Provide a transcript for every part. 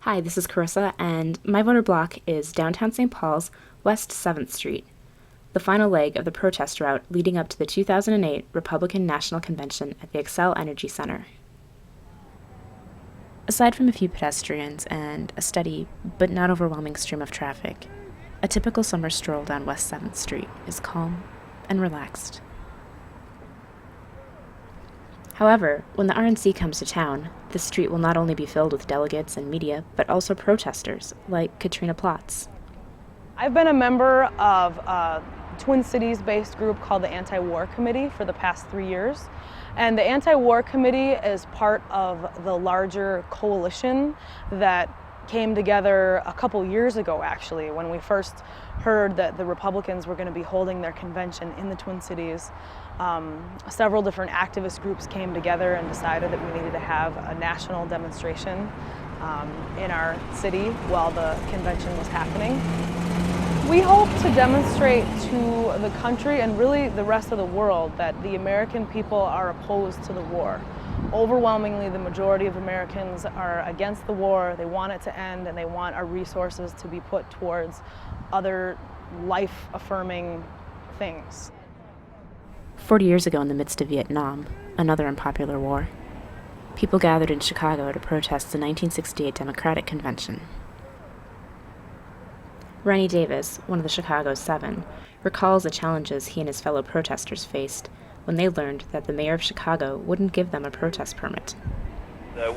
Hi, this is Carissa, and my voter block is downtown St. Paul's, West 7th Street, the final leg of the protest route leading up to the 2008 Republican National Convention at the Xcel Energy Center. Aside from a few pedestrians and a steady but not overwhelming stream of traffic, a typical summer stroll down West 7th Street is calm and relaxed. However, when the RNC comes to town, the street will not only be filled with delegates and media, but also protesters, like Katrina Plotz. I've been a member of a Twin Cities-based group called the Anti-War Committee for the past 3 years. And the Anti-War Committee is part of the larger coalition that came together a couple years ago, actually, when we first heard that the Republicans were going to be holding their convention in the Twin Cities. Several different activist groups came together and decided that we needed to have a national demonstration in our city while the convention was happening. We hope to demonstrate to the country and really the rest of the world that the American people are opposed to the war. Overwhelmingly, the majority of Americans are against the war. They want it to end, and they want our resources to be put towards other life-affirming things. 40 years ago, in the midst of Vietnam, another unpopular war, people gathered in Chicago to protest the 1968 Democratic Convention. Rennie Davis, one of the Chicago Seven, recalls the challenges he and his fellow protesters faced when they learned that the mayor of Chicago wouldn't give them a protest permit.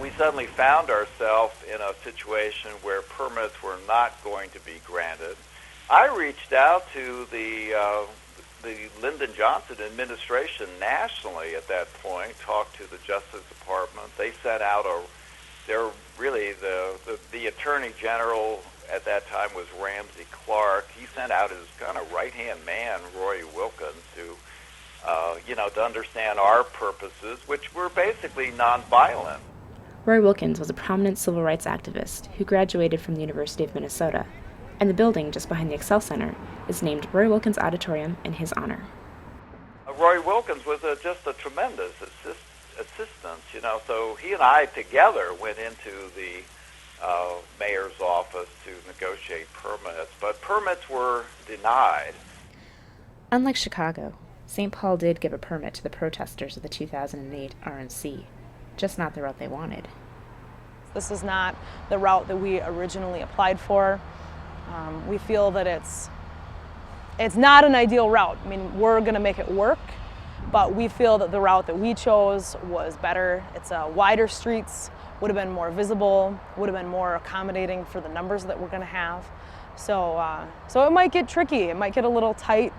We suddenly found ourselves in a situation where permits were not going to be granted. I reached out to the Lyndon Johnson administration nationally at that point, talked to the Justice Department. They sent out the Attorney General at that time was Ramsey Clark. He sent out his kind of right-hand man, Roy Wilkins, to understand our purposes, which were basically nonviolent. Roy Wilkins was a prominent civil rights activist who graduated from the University of Minnesota, and the building just behind the Xcel Center is named Roy Wilkins Auditorium in his honor. Roy Wilkins was just a tremendous assistant, so he and I together went into the mayor's office to negotiate permits, but permits were denied. Unlike Chicago, St. Paul did give a permit to the protesters of the 2008 RNC, just not the route they wanted. This is not the route that we originally applied for. We feel that it's not an ideal route. I mean, we're going to make it work, but we feel that the route that we chose was better. It's wider streets, would have been more visible, would have been more accommodating for the numbers that we're going to have. So it might get tricky. It might get a little tight,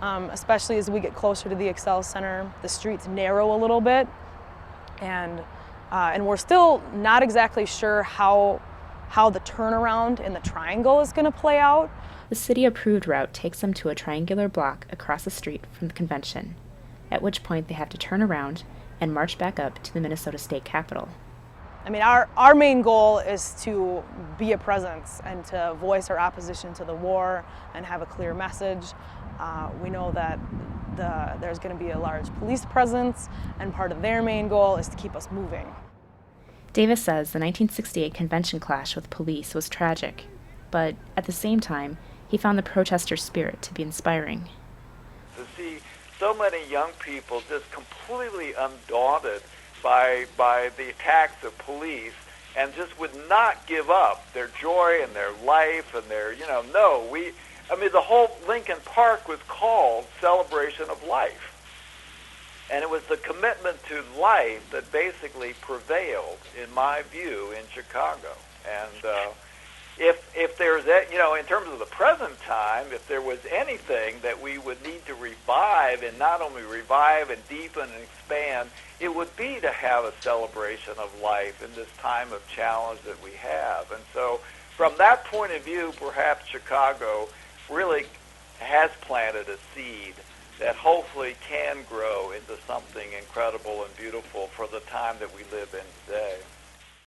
especially as we get closer to the Xcel Center. The streets narrow a little bit, and we're still not exactly sure how the turnaround in the triangle is going to play out. The city-approved route takes them to a triangular block across the street from the convention, at which point they have to turn around and march back up to the Minnesota State Capitol. I mean, our main goal is to be a presence and to voice our opposition to the war and have a clear message. We know that there's going to be a large police presence, and part of their main goal is to keep us moving. Davis says the 1968 convention clash with police was tragic, but at the same time, he found the protester spirit to be inspiring. To see so many young people just completely undaunted by the attacks of police and just would not give up their joy and their life and their, the whole Lincoln Park was called Celebration of Life. And it was the commitment to life that basically prevailed, in my view, in Chicago. And if there's, in terms of the present time, if there was anything that we would need to revive, and not only revive and deepen and expand, it would be to have a celebration of life in this time of challenge that we have. And so from that point of view, perhaps Chicago really has planted a seed that hopefully can grow into something incredible and beautiful for the time that we live in today.